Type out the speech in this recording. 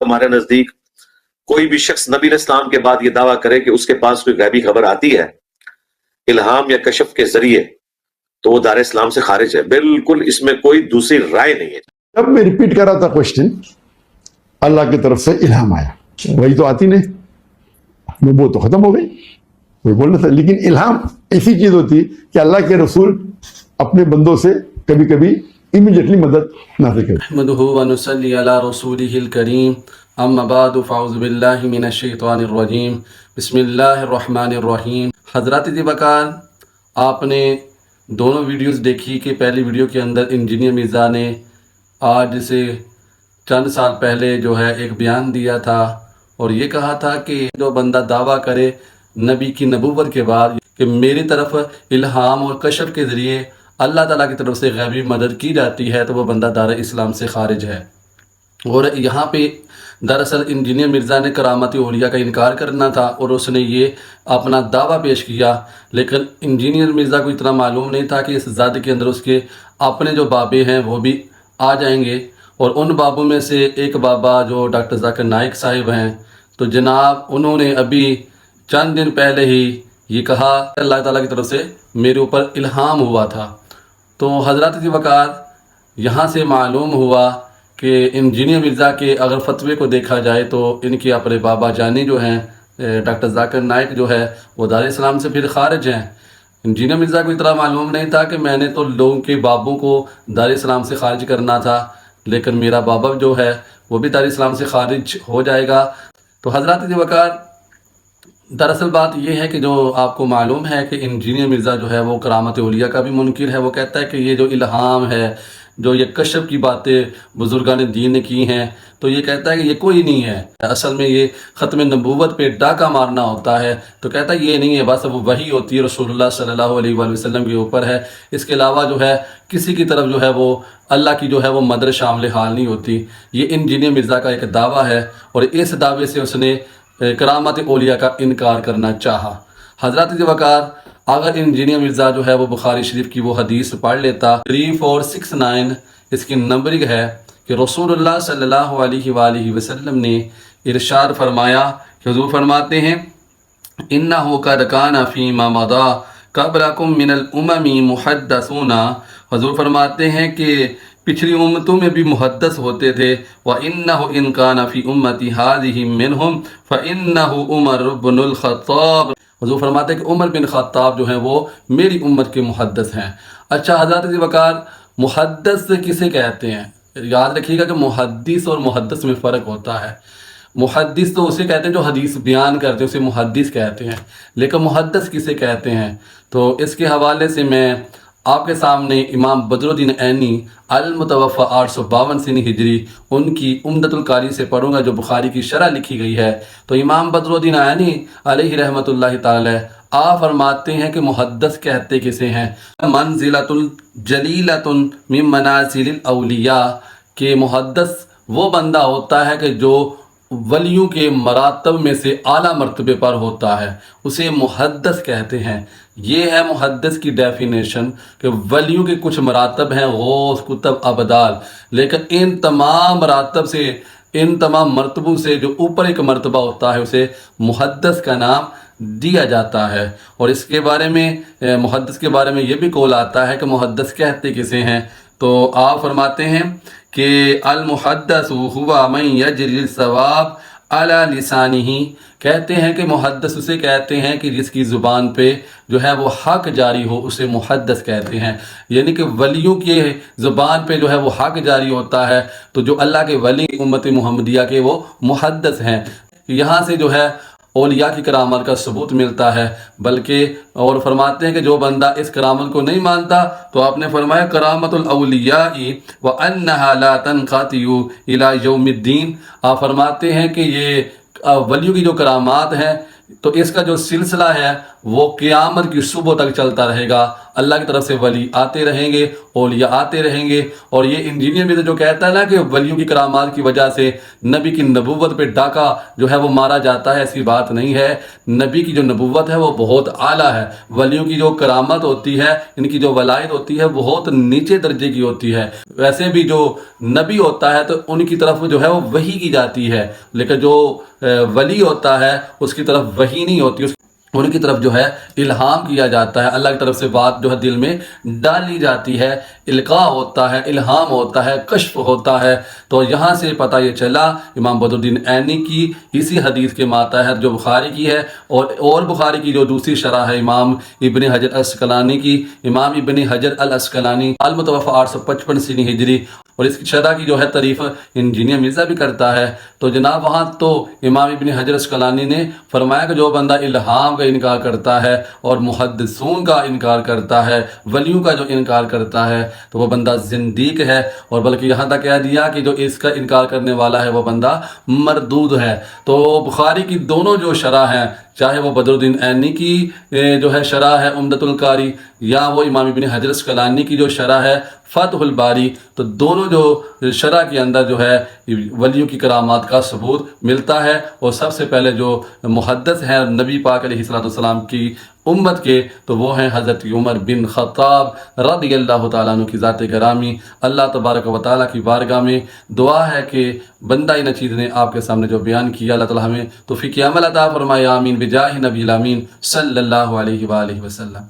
ہمارے نزدیک کوئی بھی شخص نبی علیہ السلام کے بعد یہ دعویٰ کرے کہ اس کے پاس کوئی غیبی خبر آتی ہے الہام یا کشف کے ذریعے تو وہ دار اسلام سے خارج ہے. بالکل اس میں کوئی دوسری رائے نہیں ہے. جب میں ریپیٹ کر رہا تھا کوشچن اللہ کی طرف سے الہام آیا، وہی تو آتی نہیں، نبوت تو ختم ہو گئی، کوئی بولنا تھا. لیکن الہام ایسی چیز ہوتی کہ اللہ کے رسول اپنے بندوں سے کبھی کبھی امیڈیٹلی مدد نازل کرتے. نحمده ونصلي على رسوله الكريم اما بعد فاعوذ باللہ من الشیطان الرجیم بسم اللہ الرحمن الرحیم. حضرات جی بکار، آپ نے دونوں ویڈیوز دیکھی کہ پہلی ویڈیو کے اندر انجینئر مرزا نے آج سے چند سال پہلے جو ہے ایک بیان دیا تھا اور یہ کہا تھا کہ جو بندہ دعویٰ کرے نبی کی نبوت کے بعد کہ میری طرف الہام اور کشف کے ذریعے اللہ تعالیٰ کی طرف سے غیبی مدد کی جاتی ہے تو وہ بندہ دار اسلام سے خارج ہے. اور یہاں پہ دراصل انجینئر مرزا نے کرامت اولیاء کا انکار کرنا تھا اور اس نے یہ اپنا دعویٰ پیش کیا، لیکن انجینئر مرزا کو اتنا معلوم نہیں تھا کہ اس ذات کے اندر اس کے اپنے جو بابے ہیں وہ بھی آ جائیں گے. اور ان بابوں میں سے ایک بابا جو ڈاکٹر ذاکر نائک صاحب ہیں، تو جناب انہوں نے ابھی چند دن پہلے ہی یہ کہا کہ اللہ تعالیٰ کی طرف سے میرے اوپر الہام ہوا تھا. تو حضرات کی وقار یہاں سے معلوم ہوا کہ انجینئر مرزا کے اگر فتوے کو دیکھا جائے تو ان کے اپنے بابا جانی جو ہیں ڈاکٹر ذاکر نائک جو ہے وہ دار اسلام سے پھر خارج ہیں. انجینئر مرزا کو اتنا معلوم نہیں تھا کہ میں نے تو لوگوں کے بابوں کو دار اسلام سے خارج کرنا تھا، لیکن میرا بابا جو ہے وہ بھی دار اسلام سے خارج ہو جائے گا. تو حضرات کی وقار دراصل بات یہ ہے کہ جو آپ کو معلوم ہے کہ انجینئر مرزا جو ہے وہ کرامت اولیاء کا بھی منکر ہے. وہ کہتا ہے کہ یہ جو الہام ہے، جو یہ کشف کی باتیں بزرگان دین نے کی ہیں، تو یہ کہتا ہے کہ یہ کوئی نہیں ہے. اصل میں یہ ختم نبوت پہ ڈاکہ مارنا ہوتا ہے. تو کہتا ہے یہ نہیں ہے، بس وہ وحی ہوتی ہے رسول اللہ صلی اللہ علیہ وآلہ وسلم کے اوپر ہے، اس کے علاوہ جو ہے کسی کی طرف جو ہے وہ اللہ کی جو ہے وہ مدد شامل حال نہیں ہوتی. یہ انجینئر مرزا کا ایک دعویٰ ہے اور اس دعوے سے اس نے کرامت اولیاء کا انکار کرنا چاہا. حضرات کی وقار اگر انجینئر مرزا جو ہے وہ بخاری شریف کی وہ حدیث پڑھ لیتا 3469 اس کی نمبرنگ ہے کہ رسول اللہ صلی اللہ علیہ وآلہ وسلم نے ارشاد فرمایا کہ حضور فرماتے ہیں اِنَّهُ قَدْ كَانَ فِي مَا مَضَىٰ قَبْلَكُم مِّنَ الْأُمَمِ مُحَدَّثُونَ. حضور فرماتے ہیں کہ پچھلی امتوں میں بھی محدث ہوتے تھے. وَإِنَّهُ إِنْ كَانَ فِي أُمَّتِي هَٰذِهِ مِنْهُمْ فَإِنَّهُ عُمَرُ بْنُ الْخَطَّابِ. حضور فرماتے ہیں کہ عمر بن خطاب جو ہیں وہ میری امت کے محدث ہیں. اچھا حضرات کی وقار محدث کسے کہتے ہیں؟ یاد رکھیے گا کہ محدث اور محدث میں فرق ہوتا ہے. محدث تو اسے کہتے ہیں جو حدیث بیان کرتے ہیں، اسے محدث کہتے ہیں، لیکن محدث کسے کہتے ہیں؟ تو اس کے حوالے سے میں آپ کے سامنے امام بدر الدین عینی المتوفی 852 سنی ہجری ان کی عمدۃ القاری سے پڑھوں گا جو بخاری کی شرح لکھی گئی ہے. تو امام بدر الدین عینی علیہ رحمۃ اللہ تعالی آپ فرماتے ہیں کہ محدث کہتے کسے ہیں؟ منزلۃ الجلیلۃ من منازل الاولیاء، کہ محدث وہ بندہ ہوتا ہے کہ جو ولیوں کے مراتب میں سے اعلیٰ مرتبے پر ہوتا ہے، اسے محدث کہتے ہیں. یہ ہے محدث کی ڈیفینیشن کہ ولیوں کے کچھ مراتب ہیں، غوث، کتب، ابدال، لیکن ان تمام مراتب سے، ان تمام مرتبوں سے جو اوپر ایک مرتبہ ہوتا ہے اسے محدث کا نام دیا جاتا ہے. اور اس کے بارے میں محدث کے بارے میں یہ بھی قول آتا ہے کہ محدث کہتے کسے ہیں؟ تو آپ فرماتے ہیں کہ المحدث ہوا من یجری الثواب علی لسانہ. کہتے ہیں کہ محدث اسے کہتے ہیں کہ جس کی زبان پہ جو ہے وہ حق جاری ہو، اسے محدث کہتے ہیں. یعنی کہ ولیوں کی زبان پہ جو ہے وہ حق جاری ہوتا ہے، تو جو اللہ کے ولی امت محمدیہ کے وہ محدث ہیں. یہاں سے جو ہے اولیاء کی کرامت کا ثبوت ملتا ہے. بلکہ اور فرماتے ہیں کہ جو بندہ اس کرامت کو نہیں مانتا تو آپ نے فرمایا کرامت الاولیاء وَأَنَّهَا لَا تَنْقَطِعُ إِلَى يَوْمِ الدِّينِ. آپ فرماتے ہیں کہ یہ ولیوں کی جو کرامات ہیں تو اس کا جو سلسلہ ہے وہ قیامت کی صبح تک چلتا رہے گا. اللہ کی طرف سے ولی آتے رہیں گے، اولیاء آتے رہیں گے۔ اور یہ انجینئر بھی جو کہتا ہے نا کہ ولیوں کی کرامات کی وجہ سے نبی کی نبوت پہ ڈاکہ جو ہے وہ مارا جاتا ہے، ایسی بات نہیں ہے۔ نبی کی جو نبوت ہے وہ بہت اعلیٰ ہے، ولیوں کی جو کرامت ہوتی ہے، ان کی جو ولایت ہوتی ہے بہت نیچے درجے کی ہوتی ہے۔ ویسے بھی جو نبی ہوتا ہے تو ان کی طرف جو ہے وہ وحی کی جاتی ہے، لیکن جو ولی ہوتا ہے اس کی طرف وحی نہیں ہوتی، ان کی طرف جو ہے الہام کیا جاتا ہے، اللہ کی طرف سے بات جو ہے دل میں ڈالی جاتی ہے، القاء ہوتا ہے، الہام ہوتا ہے، کشف ہوتا ہے۔ تو یہاں سے پتہ یہ چلا امام بدر الدین عینی کی اسی حدیث کے ماتحت جو بخاری کی ہے اور بخاری کی جو دوسری شرح ہے امام ابن حجر العسقلانی کی، امام ابن حجر العسقلانی المتوفی 855 سنی ہجری، اور اس کی شرح کی جو ہے تعریف انجینئر مرزا بھی کرتا ہے۔ تو جناب وہاں تو امام ابن حجر العسقلانی نے فرمایا کہ جو بندہ الہام کا انکار کرتا ہے اور محدثون کا انکار کرتا ہے، ولیوں کا جو انکار کرتا ہے تو وہ بندہ زندیق ہے، اور بلکہ یہاں تک کہہ دیا کہ جو اس کا انکار کرنے والا ہے وہ بندہ مردود ہے۔ تو بخاری کی دونوں جو شرح ہیں، چاہے وہ بدر الدین عینی کی جو ہے شرح ہے عمدۃ القاری، یا وہ امام ابن حجر العسقلانی کی جو شرح ہے فتح الباری، تو دونوں جو شرح کے اندر جو ہے ولیوں کی کرامات کا ثبوت ملتا ہے۔ اور سب سے پہلے جو محدث ہیں نبی پاک علیہ السلام کی امت کے، تو وہ ہیں حضرت عمر بن خطاب رضی اللہ تعالیٰ عنہ کی ذات گرامی۔ اللہ تبارک و تعالیٰ کی بارگاہ میں دعا ہے کہ بندہ ان چیز نے آپ کے سامنے جو بیان کیا، اللہ تعالیٰ ہمیں توفیق عمل عطا فرمائے، آمین بجاہ نبی الامین صلی اللہ علیہ وآلہ وسلم۔